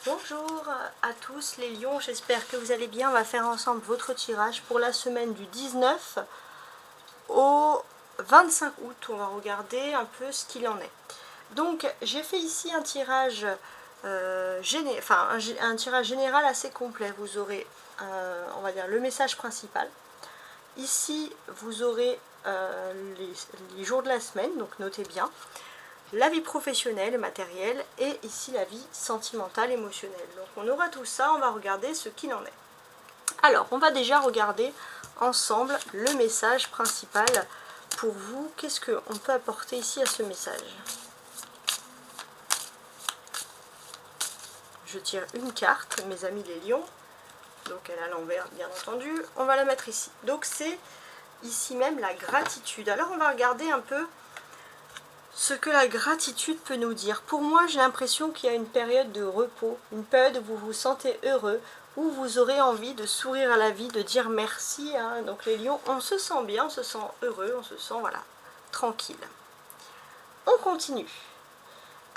Bonjour à tous les lions, j'espère que vous allez bien. On va faire ensemble votre tirage pour la semaine du 19 au 25 août. On va regarder un peu ce qu'il en est. Donc j'ai fait ici un tirage, un tirage général assez complet. Vous aurez, on va dire, le message principal. Ici, vous aurez les jours de la semaine, donc notez bien. La vie professionnelle, matérielle, et ici la vie sentimentale, émotionnelle. Donc on aura tout ça, on va regarder ce qu'il en est. Alors, on va déjà regarder ensemble le message principal pour vous. Qu'est-ce qu'on peut apporter ici à ce message? Je tire une carte, mes amis les lions. Donc elle est à l'envers, bien entendu. On va la mettre ici. Donc c'est ici même la gratitude. Alors on va regarder un peu ce que la gratitude peut nous dire. Pour moi, j'ai l'impression qu'il y a une période de repos, une période où vous vous sentez heureux, où vous aurez envie de sourire à la vie, de dire merci. Donc les lions, on se sent bien, on se sent heureux, on se sent, voilà, tranquille. On continue.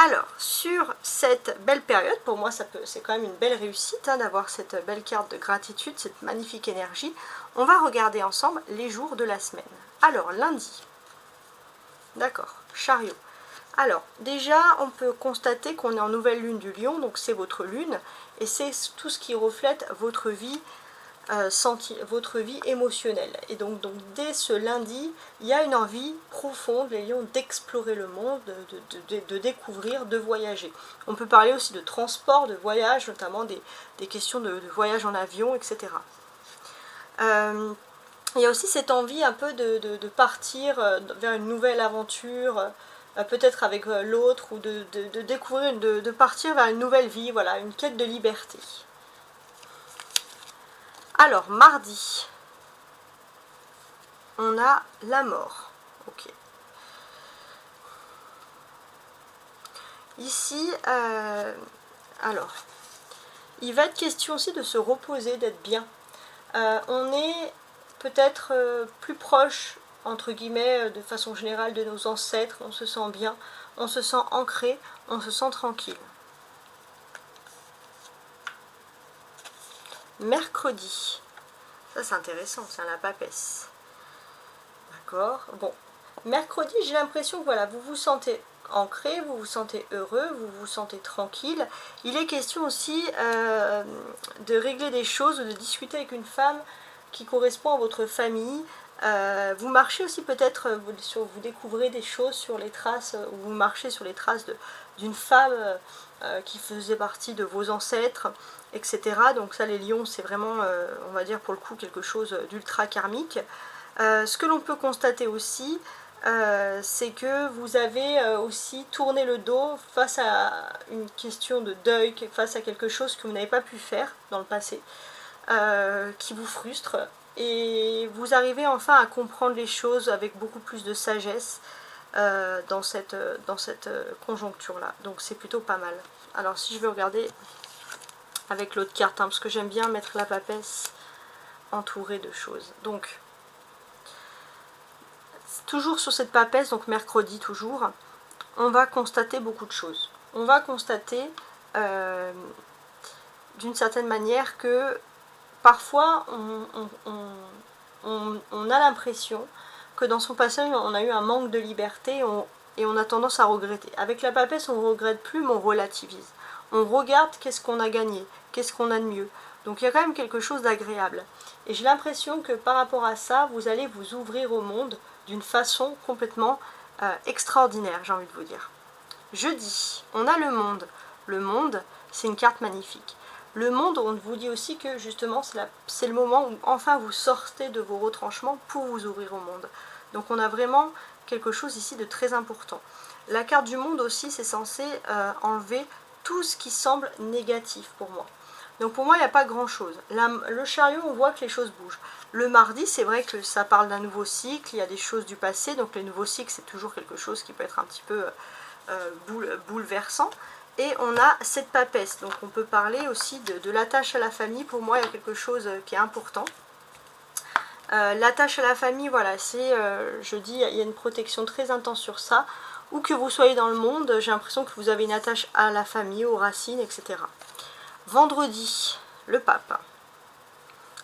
Alors, sur cette belle période, pour moi, c'est quand même une belle réussite d'avoir cette belle carte de gratitude, cette magnifique énergie. On va regarder ensemble les jours de la semaine. Alors, lundi. D'accord, chariot. Alors, déjà, on peut constater qu'on est en nouvelle lune du lion, donc c'est votre lune, et c'est tout ce qui reflète votre vie, votre vie émotionnelle. Et donc, dès ce lundi, il y a une envie profonde, les lions, d'explorer le monde, de découvrir, de voyager. On peut parler aussi de transport, de voyage, notamment des questions de voyage en avion, etc. Il y a aussi cette envie un peu de partir vers une nouvelle aventure, peut-être avec l'autre, ou de découvrir, de partir vers une nouvelle vie, voilà, une quête de liberté. Alors, mardi, on a la mort. Ok. Ici, alors, il va être question aussi de se reposer, d'être bien. On est peut-être plus proche, entre guillemets, de façon générale, de nos ancêtres. On se sent bien, on se sent ancré, on se sent tranquille. Mercredi, ça c'est intéressant, c'est la papesse. D'accord. Bon, mercredi, j'ai l'impression que voilà, vous vous sentez ancré, vous vous sentez heureux, vous vous sentez tranquille. Il est question aussi de régler des choses, de discuter avec une femme qui correspond à votre famille. Vous marchez aussi peut-être, vous découvrez des choses sur les traces, ou vous marchez sur les traces d'une femme qui faisait partie de vos ancêtres, etc. Donc ça, les lions, c'est vraiment, on va dire pour le coup, quelque chose d'ultra karmique. Ce que l'on peut constater aussi, c'est que vous avez aussi tourné le dos face à une question de deuil, face à quelque chose que vous n'avez pas pu faire dans le passé, qui vous frustre, et vous arrivez enfin à comprendre les choses avec beaucoup plus de sagesse dans cette conjoncture-là. Donc c'est plutôt pas mal. Alors si je vais regarder avec l'autre carte, parce que j'aime bien mettre la papesse entourée de choses. Donc, toujours sur cette papesse, donc mercredi toujours, on va constater beaucoup de choses. On va constater d'une certaine manière que parfois on a l'impression que dans son passé on a eu un manque de liberté et on a tendance à regretter. Avec la papesse, on ne regrette plus, mais on relativise. On regarde qu'est-ce qu'on a gagné, qu'est-ce qu'on a de mieux. Donc il y a quand même quelque chose d'agréable. Et j'ai l'impression que par rapport à ça, vous allez vous ouvrir au monde d'une façon complètement extraordinaire, j'ai envie de vous dire. Jeudi, on a le monde. Le monde, c'est une carte magnifique. Le monde, on vous dit aussi que justement, c'est le moment où enfin vous sortez de vos retranchements pour vous ouvrir au monde. Donc on a vraiment quelque chose ici de très important. La carte du monde aussi, c'est censé enlever tout ce qui semble négatif pour moi. Donc pour moi, il n'y a pas grand-chose. Le chariot, on voit que les choses bougent. Le mardi, c'est vrai que ça parle d'un nouveau cycle, il y a des choses du passé, donc les nouveaux cycles, c'est toujours quelque chose qui peut être un petit peu bouleversant. Et on a cette papesse, donc on peut parler aussi de l'attache à la famille. Pour moi, il y a quelque chose qui est important. L'attache à la famille, voilà, c'est, je dis, il y a une protection très intense sur ça. Où que vous soyez dans le monde, j'ai l'impression que vous avez une attache à la famille, aux racines, etc. vendredi, le pape.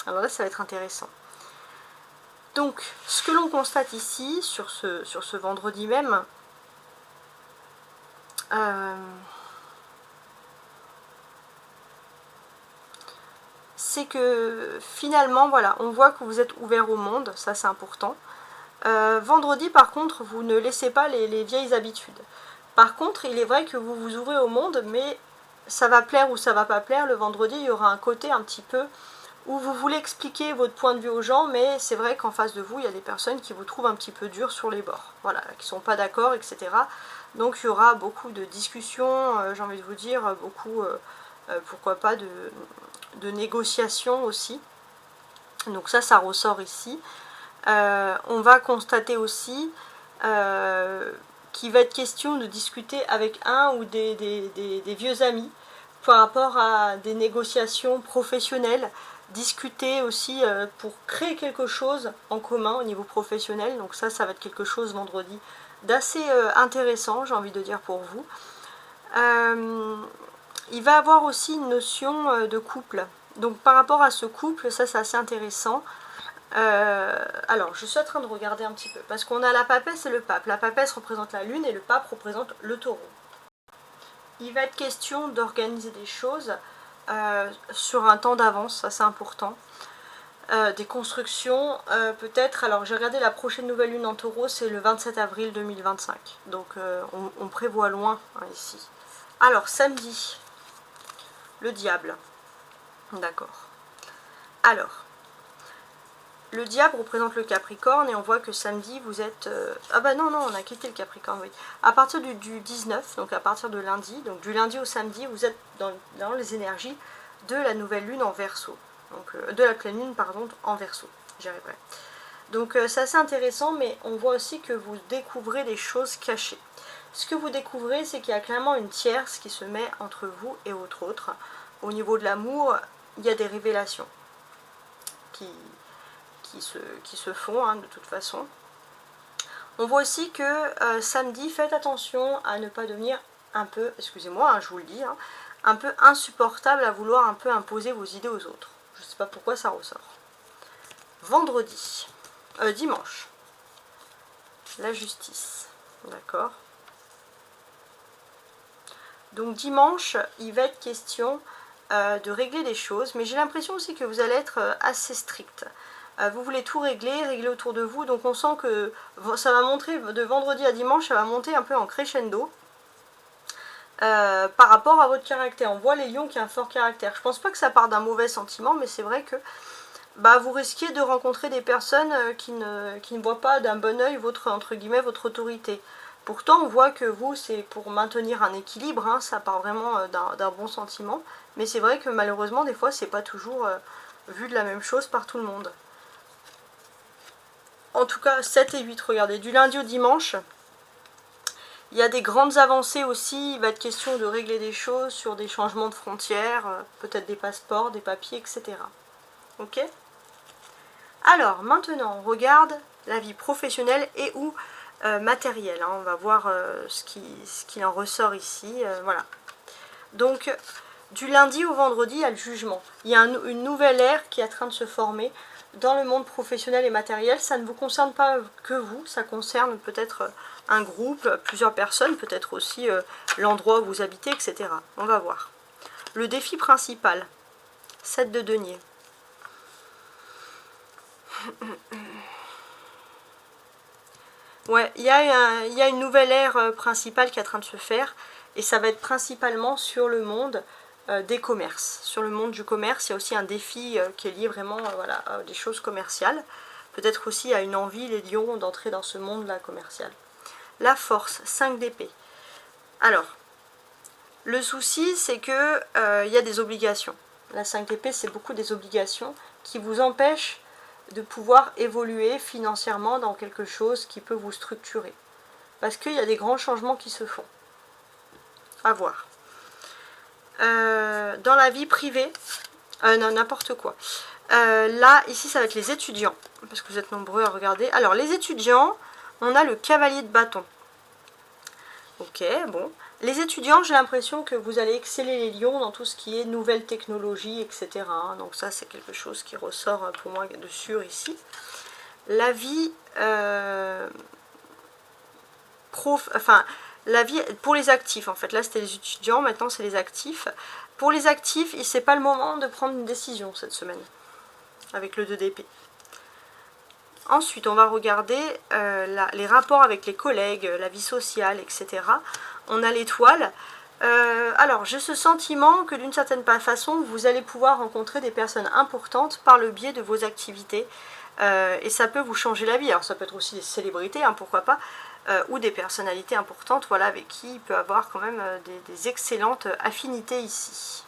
Alors là, ça va être intéressant. Donc, ce que l'on constate ici, sur ce vendredi même, c'est que finalement, voilà, on voit que vous êtes ouvert au monde, ça c'est important. Vendredi, par contre, vous ne laissez pas les vieilles habitudes. Par contre, il est vrai que vous vous ouvrez au monde, mais ça va plaire ou ça va pas plaire. Le vendredi, il y aura un côté un petit peu où vous voulez expliquer votre point de vue aux gens, mais c'est vrai qu'en face de vous, il y a des personnes qui vous trouvent un petit peu dur sur les bords, voilà, qui sont pas d'accord, etc. Donc il y aura beaucoup de discussions, j'ai envie de vous dire, beaucoup, pourquoi pas, de négociations aussi. Donc ça ressort ici. On va constater aussi qu'il va être question de discuter avec un ou des vieux amis par rapport à des négociations professionnelles, discuter aussi pour créer quelque chose en commun au niveau professionnel. Donc ça va être quelque chose vendredi d'assez intéressant, j'ai envie de dire, pour vous. Il va avoir aussi une notion de couple. Donc par rapport à ce couple, ça c'est assez intéressant. Alors je suis en train de regarder un petit peu, parce qu'on a la papesse et le pape. La papesse représente la lune et le pape représente le taureau. Il va être question d'organiser des choses sur un temps d'avance, ça c'est important. Des constructions, peut-être, alors j'ai regardé la prochaine nouvelle lune en taureau, c'est le 27 avril 2025. Donc on prévoit loin hein, ici. Alors samedi, le diable. D'accord. Alors, le diable représente le Capricorne et on voit que samedi vous êtes... Ah bah non, on a quitté le Capricorne, oui. À partir du 19, donc à partir de lundi, donc du lundi au samedi, vous êtes dans les énergies de la nouvelle lune en Verseau. Donc de la pleine lune, pardon, en Verseau. J'y arriverai. Donc c'est assez intéressant, mais on voit aussi que vous découvrez des choses cachées. Ce que vous découvrez, c'est qu'il y a clairement une tierce qui se met entre vous et votre autre. Au niveau de l'amour, il y a des révélations qui se font hein, de toute façon. On voit aussi que samedi, faites attention à ne pas devenir un peu, excusez-moi, hein, je vous le dis, hein, un peu insupportable à vouloir un peu imposer vos idées aux autres. Je ne sais pas pourquoi ça ressort. Vendredi, dimanche, la justice, d'accord. Donc dimanche, il va être question de régler des choses, mais j'ai l'impression aussi que vous allez être assez strict. Vous voulez tout régler autour de vous, donc on sent que ça va montrer, de vendredi à dimanche, ça va monter un peu en crescendo par rapport à votre caractère. On voit les lions qui ont un fort caractère. Je pense pas que ça part d'un mauvais sentiment, mais c'est vrai que vous risquez de rencontrer des personnes qui ne voient pas d'un bon oeil votre, entre guillemets, votre autorité. Pourtant, on voit que vous, c'est pour maintenir un équilibre, hein, ça part vraiment d'un bon sentiment. Mais c'est vrai que malheureusement, des fois, c'est pas toujours vu de la même chose par tout le monde. En tout cas, 7 et 8, regardez, du lundi au dimanche, il y a des grandes avancées aussi. Il va être question de régler des choses sur des changements de frontières, peut-être des passeports, des papiers, etc. Ok ? Alors, maintenant, on regarde la vie professionnelle et ou matérielle. Hein. On va voir ce qui en ressort ici. Voilà. Donc, du lundi au vendredi, il y a le jugement. Il y a une nouvelle ère qui est en train de se former dans le monde professionnel et matériel. Ça ne vous concerne pas que vous, ça concerne peut-être un groupe, plusieurs personnes, peut-être aussi l'endroit où vous habitez, etc. On va voir. Le défi principal, 7 de denier. Ouais, il y a une nouvelle ère principale qui est en train de se faire, et ça va être principalement sur le monde des commerces. Sur le monde du commerce, il y a aussi un défi qui est lié vraiment voilà, à des choses commerciales. Peut-être aussi à une envie, les lions, d'entrer dans ce monde-là commercial. La force, 5 d'épée. Alors, le souci, c'est que y a des obligations. La 5 d'épée, c'est beaucoup des obligations qui vous empêchent de pouvoir évoluer financièrement dans quelque chose qui peut vous structurer. Parce qu'il y a des grands changements qui se font. À voir. Dans la vie privée, non, n'importe quoi. Là, ici, ça va être les étudiants, parce que vous êtes nombreux à regarder. Alors, les étudiants, on a le cavalier de bâton. Ok, bon. Les étudiants, j'ai l'impression que vous allez exceller les lions dans tout ce qui est nouvelles technologies, etc. Donc ça, c'est quelque chose qui ressort pour moi de sûr ici. La vie, la vie pour les actifs, en fait. Là, c'était les étudiants, maintenant, c'est les actifs. Pour les actifs, c'est pas le moment de prendre une décision cette semaine, avec le 2 d'épée. Ensuite, on va regarder les rapports avec les collègues, la vie sociale, etc. On a l'étoile. Alors, j'ai ce sentiment que d'une certaine façon, vous allez pouvoir rencontrer des personnes importantes par le biais de vos activités. Et ça peut vous changer la vie. Alors, ça peut être aussi des célébrités, hein, pourquoi pas, ou des personnalités importantes, voilà, avec qui il peut avoir quand même des excellentes affinités ici.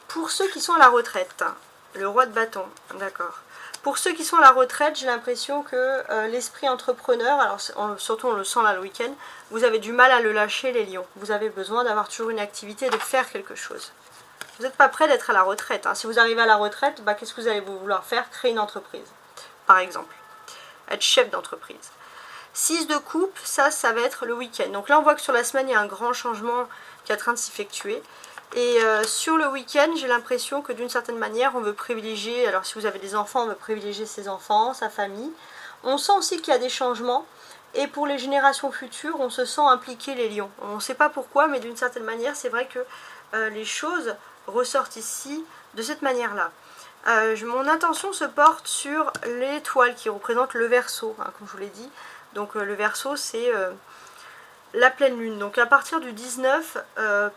Pour ceux qui sont à la retraite, le roi de bâton, d'accord. Pour ceux qui sont à la retraite, j'ai l'impression que l'esprit entrepreneur, alors surtout on le sent là le week-end, vous avez du mal à le lâcher les lions. Vous avez besoin d'avoir toujours une activité, de faire quelque chose. Vous n'êtes pas prêt d'être à la retraite. Hein. Si vous arrivez à la retraite, bah, qu'est-ce que vous allez vouloir faire? Créer une entreprise, par exemple. Être chef d'entreprise. 6 de coupe, ça va être le week-end. Donc là, on voit que sur la semaine, il y a un grand changement qui est en train de s'effectuer. Et sur le week-end, j'ai l'impression que d'une certaine manière, on veut privilégier, alors si vous avez des enfants, on veut privilégier ses enfants, sa famille. On sent aussi qu'il y a des changements. Et pour les générations futures, on se sent impliqué les lions. On ne sait pas pourquoi, mais d'une certaine manière, c'est vrai que les choses ressortent ici de cette manière-là. Mon attention se porte sur l'étoile qui représente le Verseau, hein, comme je vous l'ai dit. Donc le Verseau, c'est la pleine lune. Donc à partir du 19,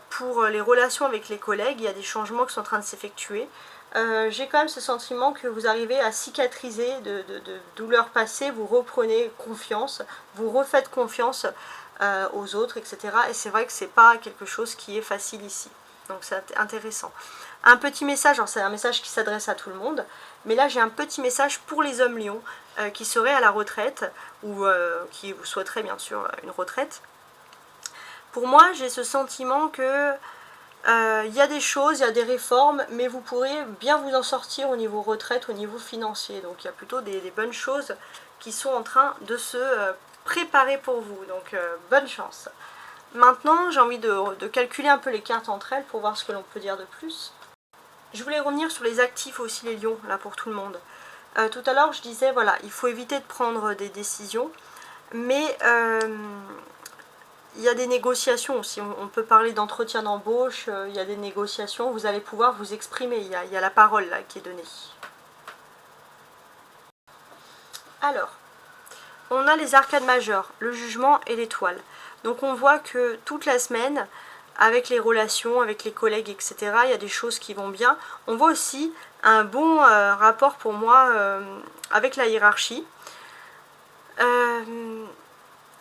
pour les relations avec les collègues, il y a des changements qui sont en train de s'effectuer. J'ai quand même ce sentiment que vous arrivez à cicatriser de douleurs passées, vous reprenez confiance, vous refaites confiance aux autres, etc. Et c'est vrai que c'est pas quelque chose qui est facile ici. Donc c'est intéressant. Un petit message, alors c'est un message qui s'adresse à tout le monde, mais là j'ai un petit message pour les hommes lions qui seraient à la retraite, ou qui vous souhaiteraient bien sûr une retraite. Pour moi, j'ai ce sentiment que il y a des choses, il y a des réformes, mais vous pourrez bien vous en sortir au niveau retraite, au niveau financier. Donc il y a plutôt des bonnes choses qui sont en train de se préparer pour vous. Donc bonne chance. Maintenant, j'ai envie de calculer un peu les cartes entre elles pour voir ce que l'on peut dire de plus. Je voulais revenir sur les actifs aussi, les lions, là pour tout le monde. Tout à l'heure, je disais, voilà, il faut éviter de prendre des décisions, mais il y a des négociations aussi. On peut parler d'entretien d'embauche, il y a des négociations, vous allez pouvoir vous exprimer, il y a la parole là qui est donnée. Alors, on a les arcades majeures, le jugement et l'étoile. Donc on voit que toute la semaine, avec les relations, avec les collègues, etc., il y a des choses qui vont bien. On voit aussi un bon rapport pour moi avec la hiérarchie.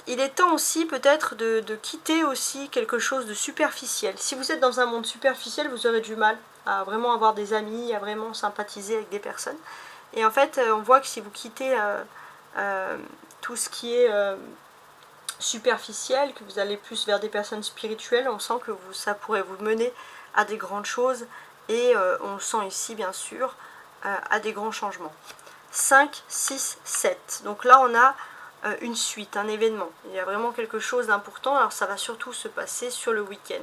Il est temps aussi peut-être de quitter aussi quelque chose de superficiel. Si vous êtes dans un monde superficiel, vous aurez du mal à vraiment avoir des amis, à vraiment sympathiser avec des personnes. Et en fait, on voit que si vous quittez tout ce qui est superficiel, que vous allez plus vers des personnes spirituelles, on sent que ça pourrait vous mener à des grandes choses. Et on sent ici, bien sûr, à des grands changements. 5, 6, 7. Donc là, on a une suite, un événement. Il y a vraiment quelque chose d'important. Alors ça va surtout se passer sur le week-end.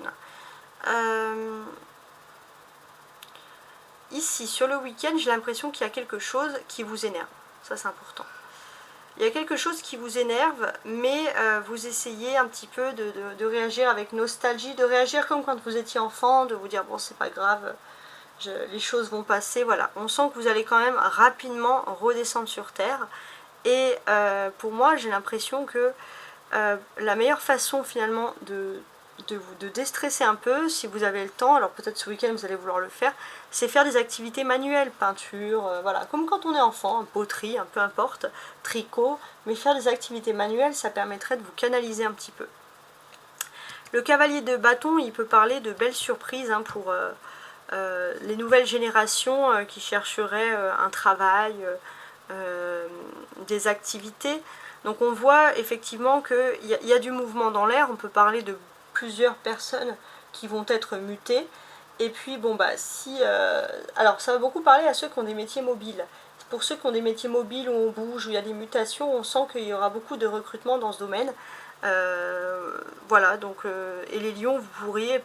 Ici, sur le week-end, j'ai l'impression qu'il y a quelque chose qui vous énerve. Ça, c'est important. Il y a quelque chose qui vous énerve, mais vous essayez un petit peu de réagir avec nostalgie, de réagir comme quand vous étiez enfant, de vous dire bon, c'est pas grave, les choses vont passer. Voilà, on sent que vous allez quand même rapidement redescendre sur terre. Et pour moi, j'ai l'impression que la meilleure façon finalement de déstresser un peu, si vous avez le temps, alors peut-être ce week-end vous allez vouloir le faire, c'est faire des activités manuelles, peinture, voilà, comme quand on est enfant, poterie, peu importe, tricot, mais faire des activités manuelles, ça permettrait de vous canaliser un petit peu. Le cavalier de bâton, il peut parler de belles surprises pour les nouvelles générations qui chercheraient un travail, des activités. Donc on voit effectivement qu'il y a du mouvement dans l'air, on peut parler de plusieurs personnes qui vont être mutées. Et puis bon bah si... alors ça va beaucoup parler à ceux qui ont des métiers mobiles. Pour ceux qui ont des métiers mobiles où on bouge, où il y a des mutations, on sent qu'il y aura beaucoup de recrutement dans ce domaine. Voilà, donc, et les lions, vous pourriez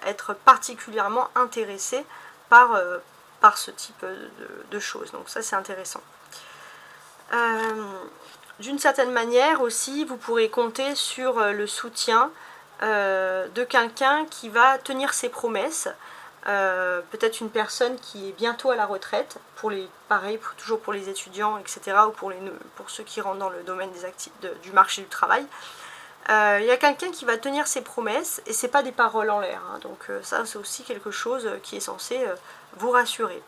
être particulièrement intéressés par ce type de choses. Donc ça, c'est intéressant. D'une certaine manière aussi, vous pourrez compter sur le soutien de quelqu'un qui va tenir ses promesses. Peut-être une personne qui est bientôt à la retraite, pareil, toujours pour les étudiants, etc., ou pour ceux qui rentrent dans le domaine du marché du travail. Il y a quelqu'un qui va tenir ses promesses, et c'est pas des paroles en l'air, hein, donc ça c'est aussi quelque chose qui est censé vous rassurer.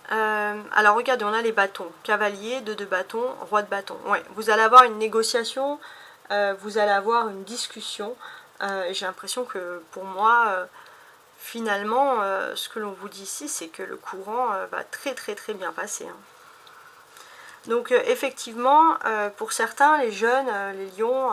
Alors regardez, on a les bâtons, cavalier, 2 de bâtons, roi de bâtons. Ouais, vous allez avoir une négociation, vous allez avoir une discussion, et j'ai l'impression que pour moi, finalement, ce que l'on vous dit ici, c'est que le courant va très très très bien passer. Hein. Donc effectivement, pour certains, les jeunes, les lions,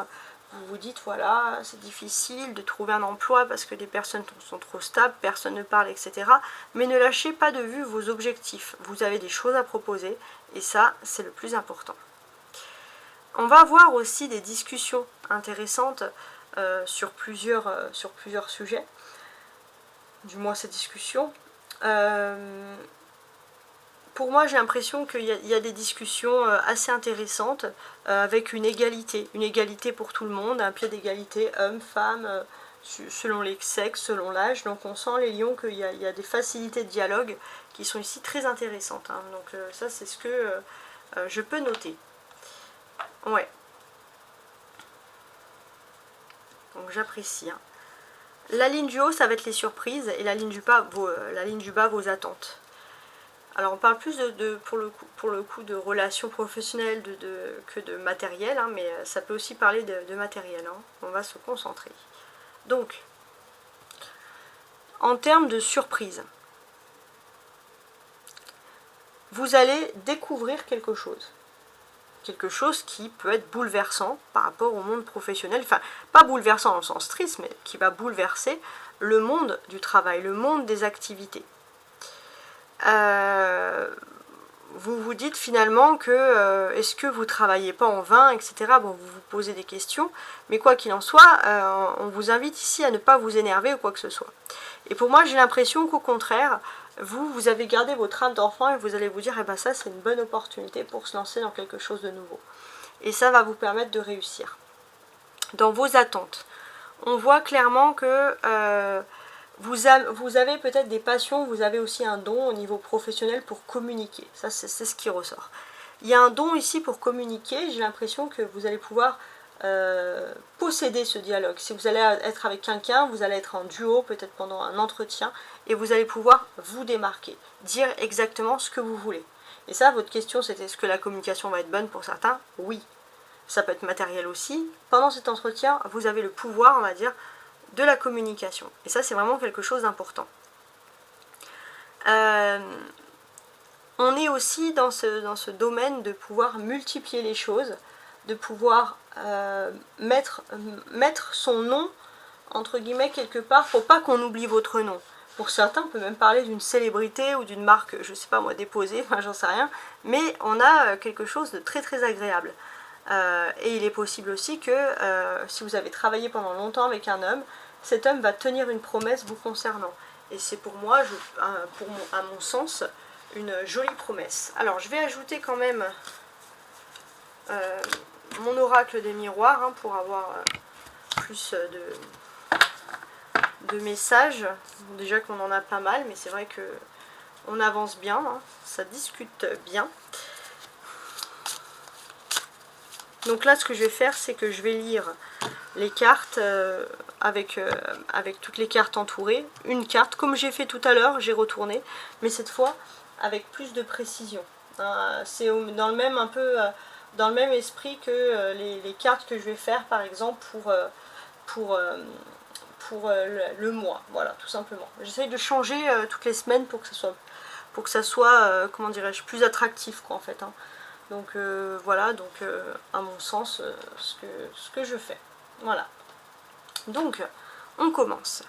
vous vous dites, voilà, c'est difficile de trouver un emploi parce que les personnes sont trop stables, personne ne parle, etc. Mais ne lâchez pas de vue vos objectifs. Vous avez des choses à proposer, et ça, c'est le plus important. On va avoir aussi des discussions intéressantes sur plusieurs sujets. Du moins ces discussions. Pour moi, j'ai l'impression qu'il y a des discussions assez intéressantes avec une égalité pour tout le monde, un pied d'égalité homme-femme, selon les sexes, selon l'âge. Donc on sent, les lions, qu'il y a des facilités de dialogue qui sont ici très intéressantes. Hein. Donc ça, c'est ce que je peux noter. Ouais. Donc j'apprécie. Hein. La ligne du haut, ça va être les surprises, et la ligne du bas, vos attentes. Alors on parle plus pour le coup de relations professionnelles que de matériel, hein, mais ça peut aussi parler de matériel. Hein. On va se concentrer. Donc, en termes de surprise, vous allez découvrir quelque chose. Quelque chose qui peut être bouleversant par rapport au monde professionnel. Enfin, pas bouleversant dans le sens triste, mais qui va bouleverser le monde du travail, le monde des activités. Vous vous dites finalement que est-ce que vous ne travaillez pas en vain, etc. Bon, vous vous posez des questions, mais quoi qu'il en soit, on vous invite ici à ne pas vous énerver ou quoi que ce soit. Et pour moi, j'ai l'impression qu'au contraire, vous avez gardé votre âme d'enfant, et vous allez vous dire, eh ben ça, c'est une bonne opportunité pour se lancer dans quelque chose de nouveau. Et ça va vous permettre de réussir. Dans vos attentes, on voit clairement que vous avez peut-être des passions, vous avez aussi un don au niveau professionnel pour communiquer. Ça, c'est ce qui ressort. Il y a un don ici pour communiquer. J'ai l'impression que vous allez pouvoir posséder ce dialogue. Si vous allez être avec quelqu'un, vous allez être en duo, peut-être pendant un entretien, et vous allez pouvoir vous démarquer, dire exactement ce que vous voulez. Et ça, votre question, c'était est-ce que la communication va être bonne pour certains? Oui. Ça peut être matériel aussi. Pendant cet entretien, vous avez le pouvoir, on va dire, de la communication. Et ça, c'est vraiment quelque chose d'important. On est aussi dans ce domaine de pouvoir multiplier les choses, de pouvoir mettre son nom, entre guillemets, quelque part, pour pas qu'on oublie votre nom. Pour certains, on peut même parler d'une célébrité ou d'une marque, je sais pas moi, déposée, enfin j'en sais rien, mais on a quelque chose de très très agréable. Et il est possible aussi que si vous avez travaillé pendant longtemps avec un homme, cet homme va tenir une promesse vous concernant. Et c'est pour moi, à mon sens, une jolie promesse. Alors je vais ajouter quand même mon oracle des miroirs, hein, pour avoir plus de messages. Déjà qu'on en a pas mal, mais c'est vrai que on avance bien, hein, ça discute bien. Donc là, ce que je vais faire, c'est que je vais lire les cartes avec toutes les cartes entourées. Une carte, comme j'ai fait tout à l'heure, j'ai retourné, mais cette fois avec plus de précision. C'est dans le même dans le même esprit que les cartes que je vais faire, par exemple, pour le mois. Voilà, tout simplement. J'essaye de changer toutes les semaines pour que ça soit comment dirais-je, plus attractif, quoi, en fait. Hein. Donc voilà, donc à mon sens, ce que je fais. Voilà. Donc, on commence.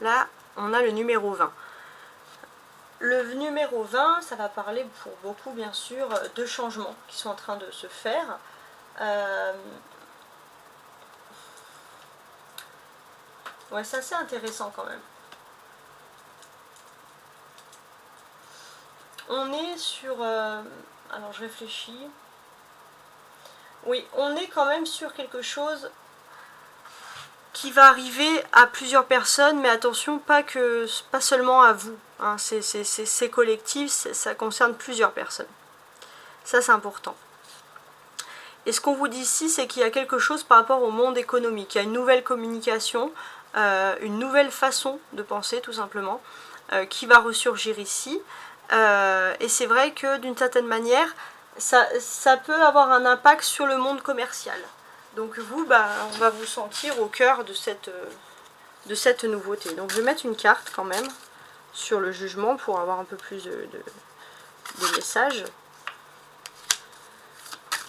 Là, on a le numéro 20. Le numéro 20, ça va parler pour beaucoup, bien sûr, de changements qui sont en train de se faire. Ouais, c'est assez intéressant quand même. On est sur... alors je réfléchis. Oui, on est quand même sur quelque chose qui va arriver à plusieurs personnes, mais attention, pas seulement à vous. Hein, c'est collectif, ça concerne plusieurs personnes. Ça, c'est important. Et ce qu'on vous dit ici, c'est qu'il y a quelque chose par rapport au monde économique. Il y a une nouvelle communication, une nouvelle façon de penser, tout simplement, qui va ressurgir ici. Et c'est vrai que d'une certaine manière, ça peut avoir un impact sur le monde commercial. Donc vous, on va vous sentir au cœur de cette nouveauté. Donc je vais mettre une carte quand même sur le jugement pour avoir un peu plus de messages.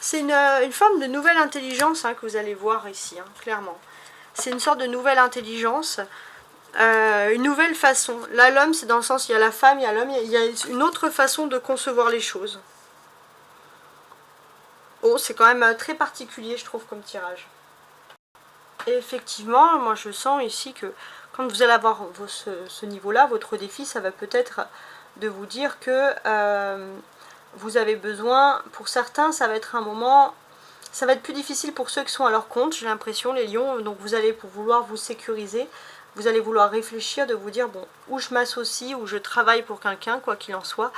C'est une forme de nouvelle intelligence hein, que vous allez voir ici, hein, clairement. C'est une sorte de nouvelle intelligence, une nouvelle façon. Là, l'homme, c'est dans le sens, il y a la femme, il y a l'homme, il y a une autre façon de concevoir les choses. Oh, c'est quand même très particulier, je trouve, comme tirage. Et effectivement, moi, je sens ici que quand vous allez avoir ce niveau-là, votre défi, ça va peut-être de vous dire que vous avez besoin, pour certains, ça va être un moment, ça va être plus difficile pour ceux qui sont à leur compte, j'ai l'impression, les lions, donc vous allez pour vouloir vous sécuriser, vous allez vouloir réfléchir, de vous dire, bon, où je m'associe, où je travaille pour quelqu'un, quoi qu'il en soit,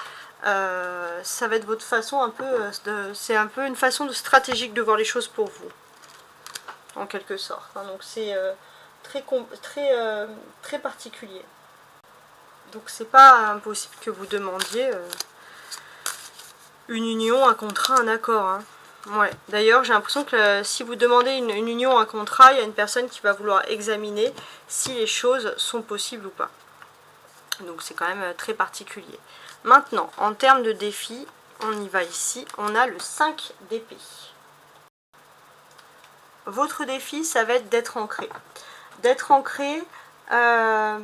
ça va être votre façon un peu, c'est un peu une façon stratégique de voir les choses pour vous, en quelque sorte, hein, donc c'est très particulier. Donc c'est pas impossible que vous demandiez une union, un contrat, un accord. Hein. Ouais. D'ailleurs, j'ai l'impression que si vous demandez une union, un contrat, il y a une personne qui va vouloir examiner si les choses sont possibles ou pas. Donc c'est quand même très particulier. Maintenant, en termes de défis, on y va ici. On a le 5 d'épée. Votre défi, ça va être d'être ancré. D'être ancré, de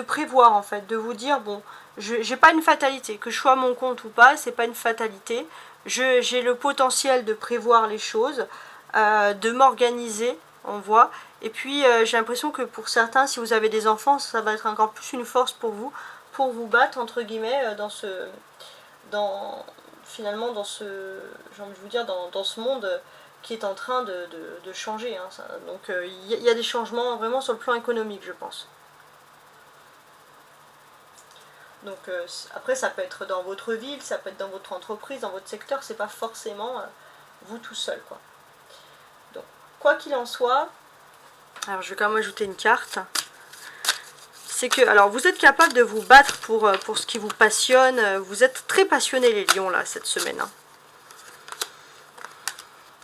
prévoir en fait, de vous dire, bon, j'ai pas une fatalité, que je sois à mon compte ou pas, c'est pas une fatalité, j'ai le potentiel de prévoir les choses, de m'organiser, on voit, et puis j'ai l'impression que pour certains, si vous avez des enfants, ça va être encore plus une force pour vous battre, entre guillemets, finalement dans ce, j'ai envie de vous dire, dans ce monde qui est en train de changer, hein, ça. Donc il y a des changements vraiment sur le plan économique, je pense. Donc après ça peut être dans votre ville, ça peut être dans votre entreprise, dans votre secteur, c'est pas forcément vous tout seul, quoi. Donc quoi qu'il en soit, alors je vais quand même ajouter une carte. C'est que, alors vous êtes capable de vous battre pour ce qui vous passionne, vous êtes très passionnés les lions là cette semaine. Hein.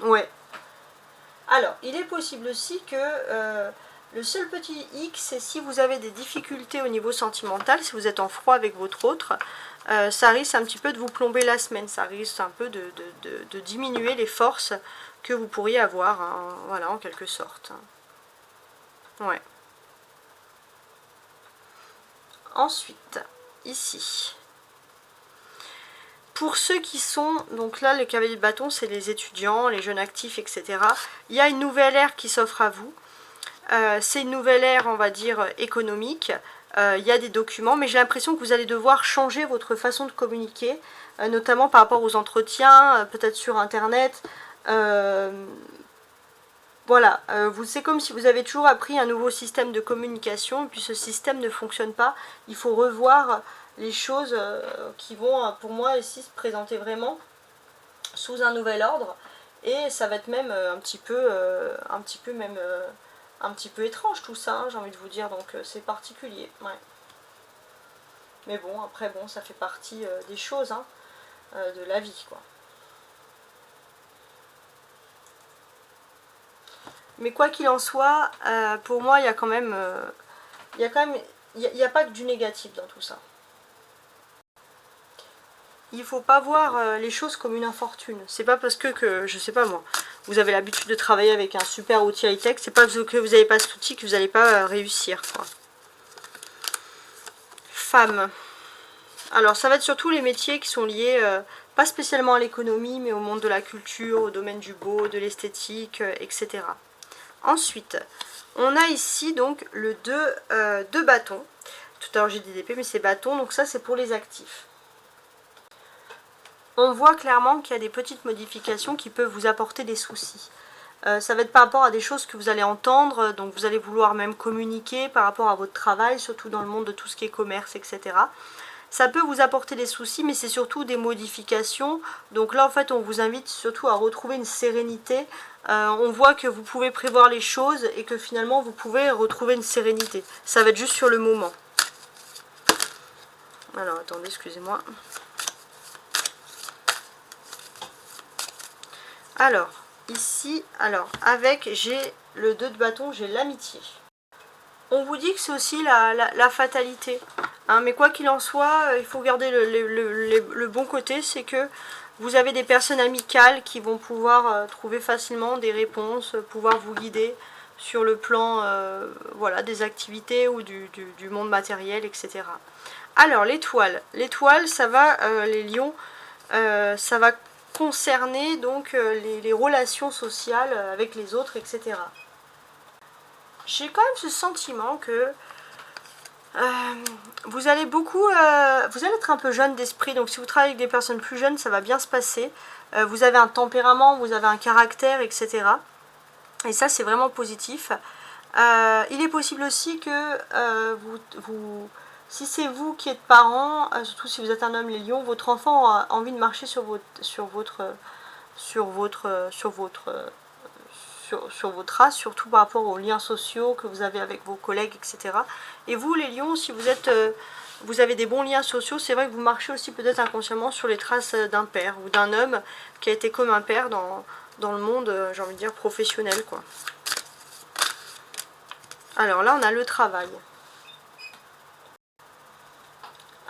Ouais. Alors il est possible aussi que le seul petit hic, c'est si vous avez des difficultés au niveau sentimental, si vous êtes en froid avec votre autre, ça risque un petit peu de vous plomber la semaine, ça risque un peu de diminuer les forces que vous pourriez avoir, hein, voilà, en quelque sorte. Ouais. Ensuite, ici, pour ceux qui sont, donc là le cavalier de bâton, c'est les étudiants, les jeunes actifs, etc. Il y a une nouvelle ère qui s'offre à vous. C'est une nouvelle ère, on va dire, économique. Il y a des documents, mais j'ai l'impression que vous allez devoir changer votre façon de communiquer, notamment par rapport aux entretiens, peut-être sur Internet. Voilà, c'est comme si vous avez toujours appris un nouveau système de communication, et puis ce système ne fonctionne pas. Il faut revoir les choses qui vont, pour moi, ici, se présenter vraiment sous un nouvel ordre. Et ça va être même un petit peu étrange tout ça, hein, j'ai envie de vous dire, donc c'est particulier. Ouais. Mais bon, après, bon, ça fait partie des choses, hein, de la vie, quoi. Mais quoi qu'il en soit, pour moi, il y a quand même, il n'y a pas que du négatif dans tout ça. Il ne faut pas voir les choses comme une infortune. C'est pas parce que, je sais pas moi, vous avez l'habitude de travailler avec un super outil high-tech, c'est pas parce que vous n'avez pas cet outil que vous n'allez pas réussir, quoi. Femmes. Alors, ça va être surtout les métiers qui sont liés, pas spécialement à l'économie, mais au monde de la culture, au domaine du beau, de l'esthétique, etc. Ensuite, on a ici donc le 2 bâtons. Tout à l'heure j'ai dit d'épée, mais c'est bâtons, donc ça c'est pour les actifs. On voit clairement qu'il y a des petites modifications qui peuvent vous apporter des soucis. Ça va être par rapport à des choses que vous allez entendre, donc vous allez vouloir même communiquer par rapport à votre travail, surtout dans le monde de tout ce qui est commerce, etc. Ça peut vous apporter des soucis, mais c'est surtout des modifications. Donc là, en fait, on vous invite surtout à retrouver une sérénité. On voit que vous pouvez prévoir les choses et que finalement, vous pouvez retrouver une sérénité. Ça va être juste sur le moment. Alors, attendez, excusez-moi. Alors, ici, j'ai le 2 de bâton, j'ai l'amitié. On vous dit que c'est aussi la fatalité. Hein, mais quoi qu'il en soit, il faut garder le bon côté, c'est que vous avez des personnes amicales qui vont pouvoir trouver facilement des réponses, pouvoir vous guider sur le plan voilà, des activités ou du monde matériel, etc. Alors, l'étoile. L'étoile, ça va, les lions, ça va concerner donc les relations sociales avec les autres, etc. J'ai quand même ce sentiment que vous allez être un peu jeune d'esprit, donc si vous travaillez avec des personnes plus jeunes, ça va bien se passer. Vous avez un tempérament, vous avez un caractère, etc. Et ça, c'est vraiment positif. Il est possible aussi que si c'est vous qui êtes parent, surtout si vous êtes un homme les lions, votre enfant a envie de marcher sur vos traces, surtout par rapport aux liens sociaux que vous avez avec vos collègues, etc. Et vous, les lions, si vous avez des bons liens sociaux, c'est vrai que vous marchez aussi peut-être inconsciemment sur les traces d'un père ou d'un homme qui a été comme un père dans le monde, j'ai envie de dire, professionnel, quoi. Alors là, on a le travail.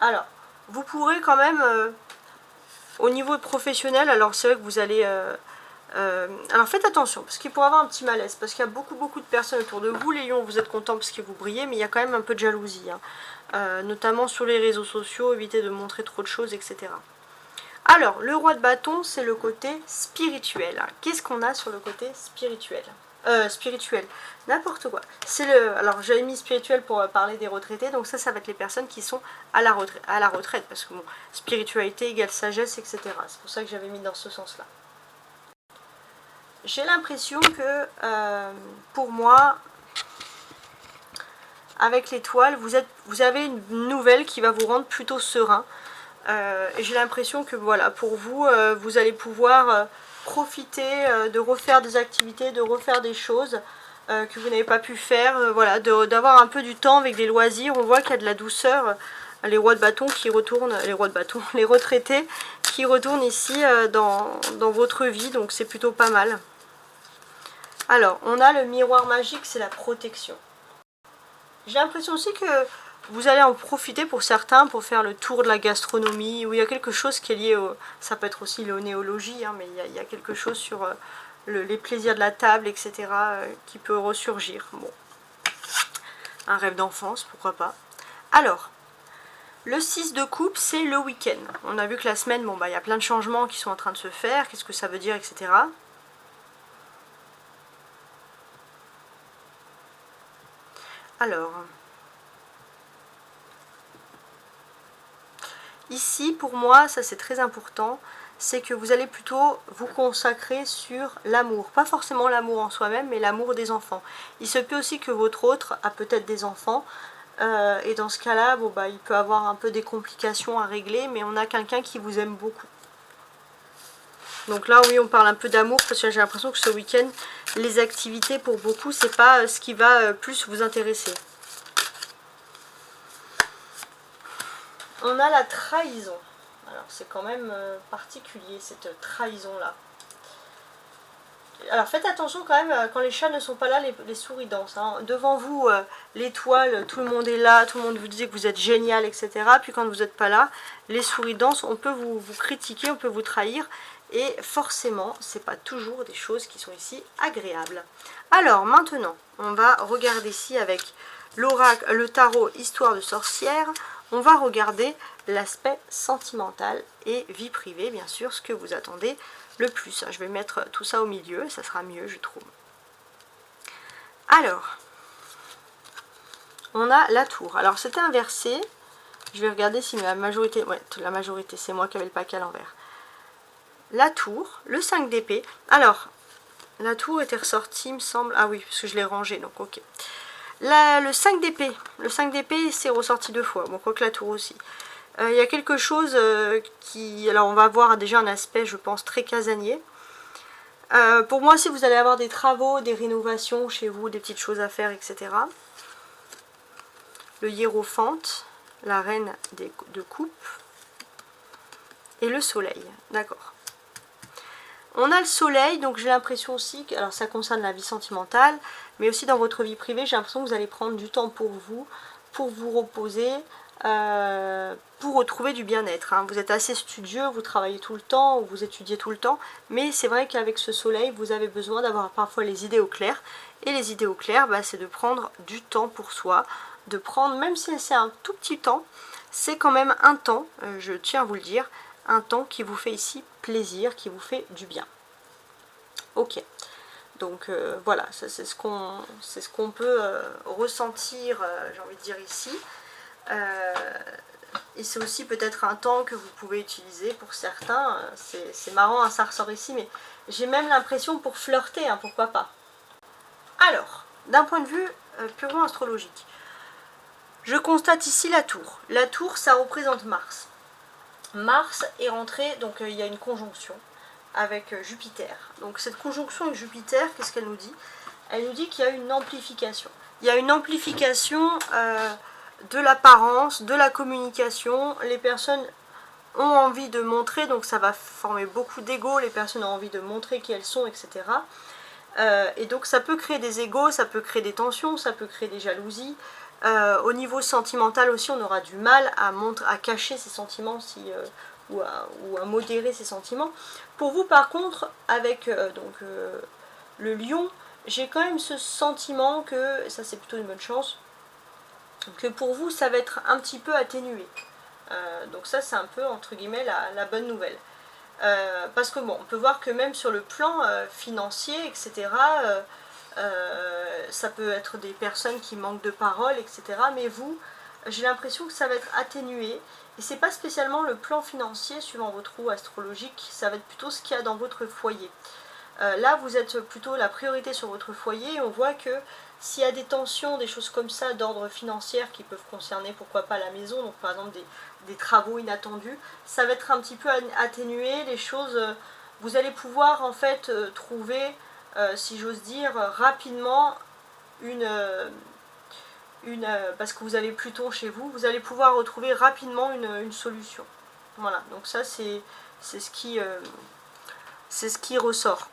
Alors, vous pourrez quand même, au niveau professionnel, alors c'est vrai que vous allez... alors faites attention, parce qu'il pourrait y avoir un petit malaise, parce qu'il y a beaucoup de personnes autour de vous. Les lions, vous êtes contents parce que vous brillez, mais il y a quand même un peu de jalousie, hein. Notamment sur les réseaux sociaux, évitez de montrer trop de choses, etc. Alors, le roi de bâton, c'est le côté spirituel. Qu'est-ce qu'on a sur le côté spirituel ? N'importe quoi. Alors, j'avais mis spirituel pour parler des retraités, donc ça va être les personnes qui sont à la retraite, parce que bon, spiritualité égale sagesse, etc. C'est pour ça que j'avais mis dans ce sens-là. J'ai l'impression que, pour moi, avec l'étoile, vous avez une nouvelle qui va vous rendre plutôt serein. Et j'ai l'impression que, voilà, pour vous, vous allez pouvoir profiter de refaire des activités, de refaire des choses que vous n'avez pas pu faire. Voilà, d'avoir un peu du temps avec des loisirs. On voit qu'il y a de la douceur. Les rois de bâton qui retournent, les retraités qui retournent ici dans votre vie. Donc c'est plutôt pas mal. Alors, on a le miroir magique, c'est la protection. J'ai l'impression aussi que vous allez en profiter pour certains pour faire le tour de la gastronomie, où il y a quelque chose qui est lié au... Ça peut être aussi l'onéologie, hein, mais il y a quelque chose sur les plaisirs de la table, etc. Qui peut ressurgir. Bon, un rêve d'enfance, pourquoi pas. Alors, le 6 de coupe, c'est le week-end. On a vu que la semaine, bon, bah, il y a plein de changements qui sont en train de se faire, qu'est-ce que ça veut dire, etc. Alors, ici, pour moi, ça c'est très important, c'est que vous allez plutôt vous consacrer sur l'amour. Pas forcément l'amour en soi-même, mais l'amour des enfants. Il se peut aussi que votre autre a peut-être des enfants, et dans ce cas-là, bon, bah, il peut avoir un peu des complications à régler, mais on a quelqu'un qui vous aime beaucoup. Donc là, oui, on parle un peu d'amour, parce que j'ai l'impression que ce week-end, les activités, pour beaucoup, c'est pas ce qui va plus vous intéresser. On a la trahison. Alors, c'est quand même particulier, cette trahison-là. Alors, faites attention quand même, quand les chats ne sont pas là, les souris dansent. Hein. Devant vous, l'étoile, tout le monde est là, tout le monde vous dit que vous êtes génial, etc. Puis quand vous n'êtes pas là, les souris dansent, on peut vous critiquer, on peut vous trahir. Et forcément, c'est pas toujours des choses qui sont ici agréables. Alors, maintenant, on va regarder ici avec l'oracle, le tarot Histoire de sorcière. On va regarder l'aspect sentimental et vie privée, bien sûr, ce que vous attendez le plus. Je vais mettre tout ça au milieu, ça sera mieux, je trouve. Alors, on a la tour. Alors c'était inversé. Je vais regarder si la majorité... Ouais, la majorité, c'est moi qui avais le paquet à l'envers. La tour, le 5 d'épée. Alors, la tour était ressortie, il me semble. Ah oui, parce que je l'ai rangé, donc ok. Le 5 d'épée. Le 5 d'épée, c'est ressorti 2 fois. Bon, quoique la tour aussi. Il y a quelque chose qui... Alors, on va avoir déjà un aspect, je pense, très casanier. Pour moi, si vous allez avoir des travaux, des rénovations chez vous, des petites choses à faire, etc. Le hiérophante, la reine de coupe et le soleil. D'accord. On a le soleil, donc j'ai l'impression aussi que, alors ça concerne la vie sentimentale, mais aussi dans votre vie privée, j'ai l'impression que vous allez prendre du temps pour vous reposer, pour retrouver du bien-être. Hein. Vous êtes assez studieux, vous travaillez tout le temps, vous étudiez tout le temps, mais c'est vrai qu'avec ce soleil, vous avez besoin d'avoir parfois les idées au clair. Et les idées au clair, bah, c'est de prendre du temps pour soi, de prendre, même si c'est un tout petit temps, c'est quand même un temps, je tiens à vous le dire, un temps qui vous fait ici plaisir, qui vous fait du bien. Ok. Donc voilà, c'est ce qu'on peut ressentir, j'ai envie de dire ici. Et c'est aussi peut-être un temps que vous pouvez utiliser pour certains. C'est marrant, hein, ça ressort ici, mais j'ai même l'impression pour flirter, hein, pourquoi pas. Alors, d'un point de vue purement astrologique, je constate ici la tour. La tour, ça représente Mars. Mars est rentré, donc il y a une conjonction avec Jupiter. Donc cette conjonction avec Jupiter, qu'est-ce qu'elle nous dit? Elle nous dit qu'il y a une amplification. Il y a une amplification de l'apparence, de la communication. Les personnes ont envie de montrer, donc ça va former beaucoup d'ego, les personnes ont envie de montrer qui elles sont, etc. Et donc ça peut créer des égos, ça peut créer des tensions, ça peut créer des jalousies. Au niveau sentimental aussi, on aura du mal à cacher ses sentiments ou à modérer ses sentiments. Pour vous, par contre, avec le lion, j'ai quand même ce sentiment que, ça c'est plutôt une bonne chance, que pour vous, ça va être un petit peu atténué. Donc ça, c'est un peu, entre guillemets, la bonne nouvelle. Parce que bon, on peut voir que même sur le plan financier, etc., ça peut être des personnes qui manquent de parole, etc. Mais vous, j'ai l'impression que ça va être atténué. Et c'est pas spécialement le plan financier suivant votre roue astrologique, ça va être plutôt ce qu'il y a dans votre foyer. Là, vous êtes plutôt la priorité sur votre foyer et on voit que s'il y a des tensions, des choses comme ça d'ordre financier qui peuvent concerner pourquoi pas la maison, donc par exemple des travaux inattendus, ça va être un petit peu atténué, les choses, vous allez pouvoir en fait trouver, si j'ose dire, rapidement parce que vous avez Pluton chez vous, vous allez pouvoir retrouver rapidement une solution. Voilà, donc ça c'est ce qui ressort.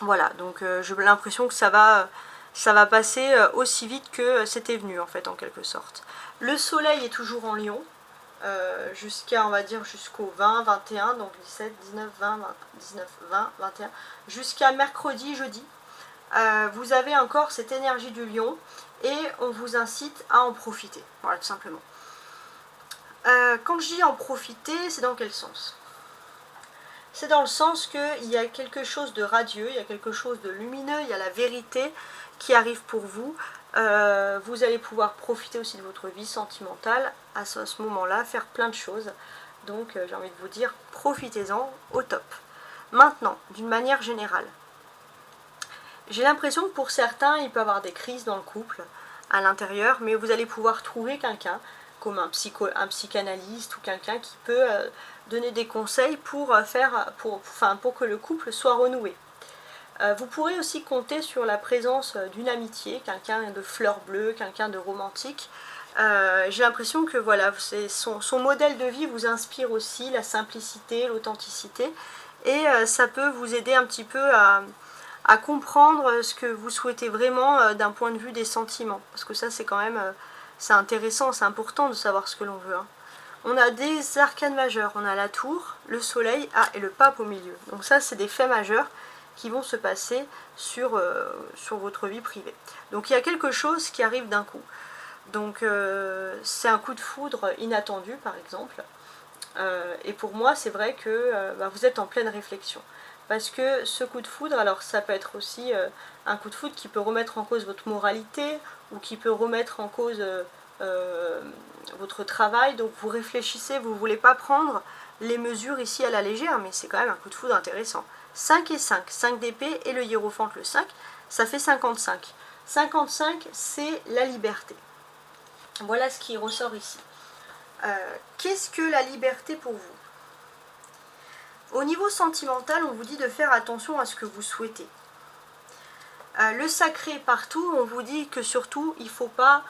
Voilà, donc j'ai l'impression que ça va passer aussi vite que c'était venu en fait, en quelque sorte. Le soleil est toujours en Lion, jusqu'à, on va dire, jusqu'au 20, 21, donc 17, 19, 20, 19, 20, 21, jusqu'à mercredi, jeudi. Vous avez encore cette énergie du lion et on vous incite à en profiter, voilà, tout simplement. Quand je dis en profiter, c'est dans quel sens? C'est dans le sens qu'il y a quelque chose de radieux, il y a quelque chose de lumineux, il y a la vérité qui arrive pour vous. Vous allez pouvoir profiter aussi de votre vie sentimentale à ce moment-là, faire plein de choses. Donc j'ai envie de vous dire, profitez-en au top. Maintenant, d'une manière générale, j'ai l'impression que pour certains, il peut y avoir des crises dans le couple, à l'intérieur, mais vous allez pouvoir trouver quelqu'un, comme un psychanalyste ou quelqu'un qui peut donner des conseils pour que le couple soit renoué. Vous pourrez aussi compter sur la présence d'une amitié, quelqu'un de fleur bleue, quelqu'un de romantique. J'ai l'impression que voilà, son modèle de vie vous inspire aussi la simplicité, l'authenticité, et ça peut vous aider un petit peu à comprendre ce que vous souhaitez vraiment d'un point de vue des sentiments. Parce que ça, c'est quand même c'est intéressant, c'est important de savoir ce que l'on veut. Hein. On a des arcanes majeurs, on a la tour, le soleil, et le pape au milieu. Donc ça, c'est des faits majeurs qui vont se passer sur votre vie privée. Donc il y a quelque chose qui arrive d'un coup. Donc c'est un coup de foudre inattendu, par exemple. Et pour moi, c'est vrai que vous êtes en pleine réflexion. Parce que ce coup de foudre, alors ça peut être aussi un coup de foudre qui peut remettre en cause votre moralité ou qui peut remettre en cause votre travail. Donc vous réfléchissez, vous ne voulez pas prendre les mesures ici à la légère, mais c'est quand même un coup de foudre intéressant. 5 et 5, 5 d'épée et le hiérophante le 5, ça fait 55. 55, c'est la liberté. Voilà ce qui ressort ici. Qu'est-ce que la liberté pour vous? Au niveau sentimental, on vous dit de faire attention à ce que vous souhaitez. Le sacré partout, on vous dit que surtout, il ne faut pas,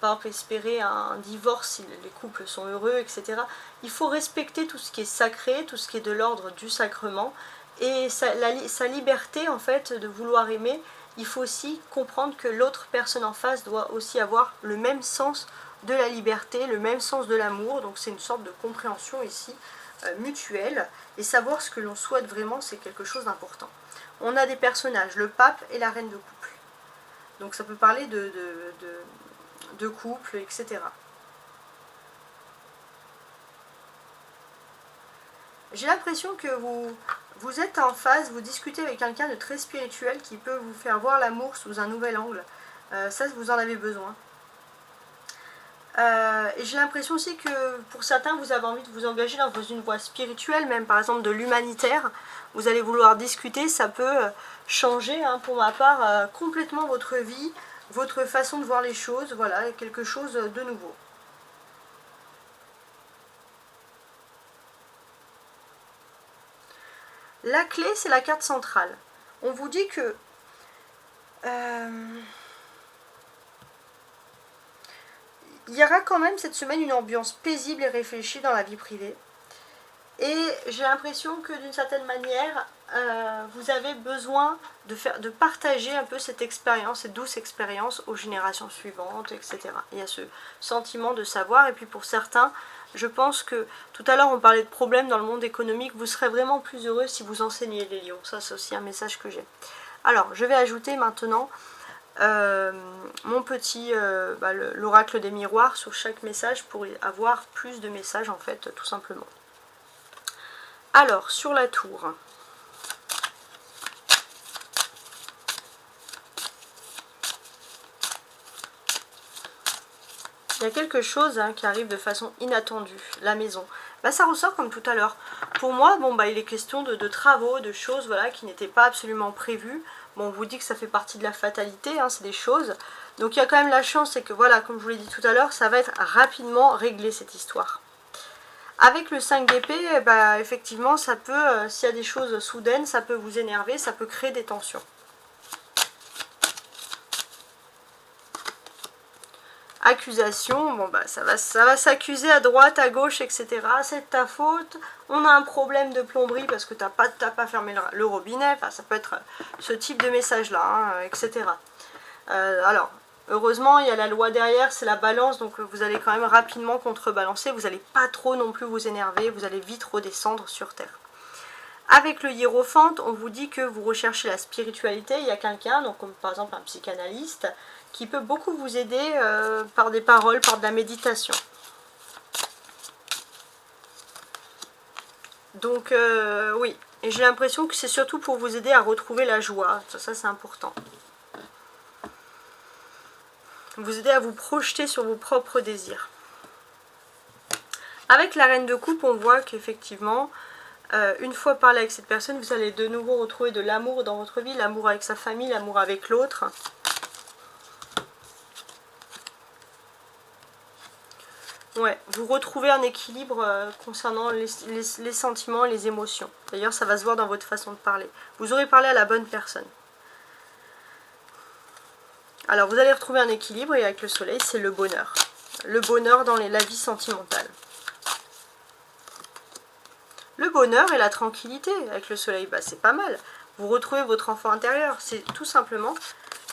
par exemple, espérer un divorce si les couples sont heureux, etc. Il faut respecter tout ce qui est sacré, tout ce qui est de l'ordre du sacrement. Et sa liberté, en fait, de vouloir aimer, il faut aussi comprendre que l'autre personne en face doit aussi avoir le même sens de la liberté, le même sens de l'amour. Donc c'est une sorte de compréhension ici mutuelle. Et savoir ce que l'on souhaite vraiment, c'est quelque chose d'important. On a des personnages, le pape et la reine de couple. Donc ça peut parler de couple, etc. J'ai l'impression que vous êtes en phase, vous discutez avec quelqu'un de très spirituel qui peut vous faire voir l'amour sous un nouvel angle. Ça, vous en avez besoin. Et j'ai l'impression aussi que pour certains, vous avez envie de vous engager dans une voie spirituelle, même par exemple de l'humanitaire. Vous allez vouloir discuter, ça peut changer, hein, pour ma part, complètement votre vie, votre façon de voir les choses. Voilà, quelque chose de nouveau. La clé, c'est la carte centrale. On vous dit que il y aura quand même cette semaine une ambiance paisible et réfléchie dans la vie privée. Et j'ai l'impression que d'une certaine manière, vous avez besoin de partager un peu cette expérience, cette douce expérience aux générations suivantes, etc. Il y a ce sentiment de savoir. Et puis pour certains, je pense que tout à l'heure on parlait de problèmes dans le monde économique. Vous serez vraiment plus heureux si vous enseignez les lions. Ça, c'est aussi un message que j'ai. Alors, je vais ajouter maintenant mon petit l'oracle des miroirs sur chaque message pour avoir plus de messages en fait, tout simplement. Alors, sur la tour. Il y a quelque chose qui arrive de façon inattendue. La maison. Ça ressort comme tout à l'heure. Pour moi, il est question de travaux, de choses voilà, qui n'étaient pas absolument prévues. Bon, on vous dit que ça fait partie de la fatalité, c'est des choses. Donc il y a quand même la chance, c'est que voilà, comme je vous l'ai dit tout à l'heure, ça va être rapidement réglé cette histoire. Avec le 5 d'épée, effectivement, ça peut, s'il y a des choses soudaines, ça peut vous énerver, ça peut créer des tensions. Accusation, ça va s'accuser à droite, à gauche, etc. C'est de ta faute. On a un problème de plomberie parce que t'as pas fermé le robinet. Enfin, ça peut être ce type de message-là, etc. Alors, heureusement, il y a la loi derrière, c'est la balance, donc vous allez quand même rapidement contrebalancer. Vous n'allez pas trop non plus vous énerver, vous allez vite redescendre sur terre. Avec le hiérophante, on vous dit que vous recherchez la spiritualité. Il y a quelqu'un, donc comme par exemple un psychanalyste, qui peut beaucoup vous aider par des paroles, par de la méditation. Donc oui, et j'ai l'impression que c'est surtout pour vous aider à retrouver la joie. Ça c'est important. Vous aider à vous projeter sur vos propres désirs. Avec la reine de coupe, on voit qu'effectivement, une fois parlé avec cette personne, vous allez de nouveau retrouver de l'amour dans votre vie, l'amour avec sa famille, l'amour avec l'autre. Ouais, vous retrouvez un équilibre concernant les sentiments, les émotions. D'ailleurs, ça va se voir dans votre façon de parler. Vous aurez parlé à la bonne personne. Alors, vous allez retrouver un équilibre et avec le soleil, c'est le bonheur. Le bonheur dans la vie sentimentale. Le bonheur et la tranquillité avec le soleil, c'est pas mal. Vous retrouvez votre enfant intérieur. C'est tout simplement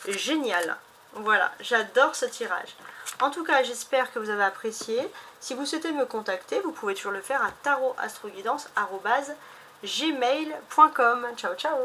génial. Voilà, j'adore ce tirage. En tout cas, j'espère que vous avez apprécié. Si vous souhaitez me contacter, vous pouvez toujours le faire à tarotastroguidance@gmail.com. Ciao, ciao!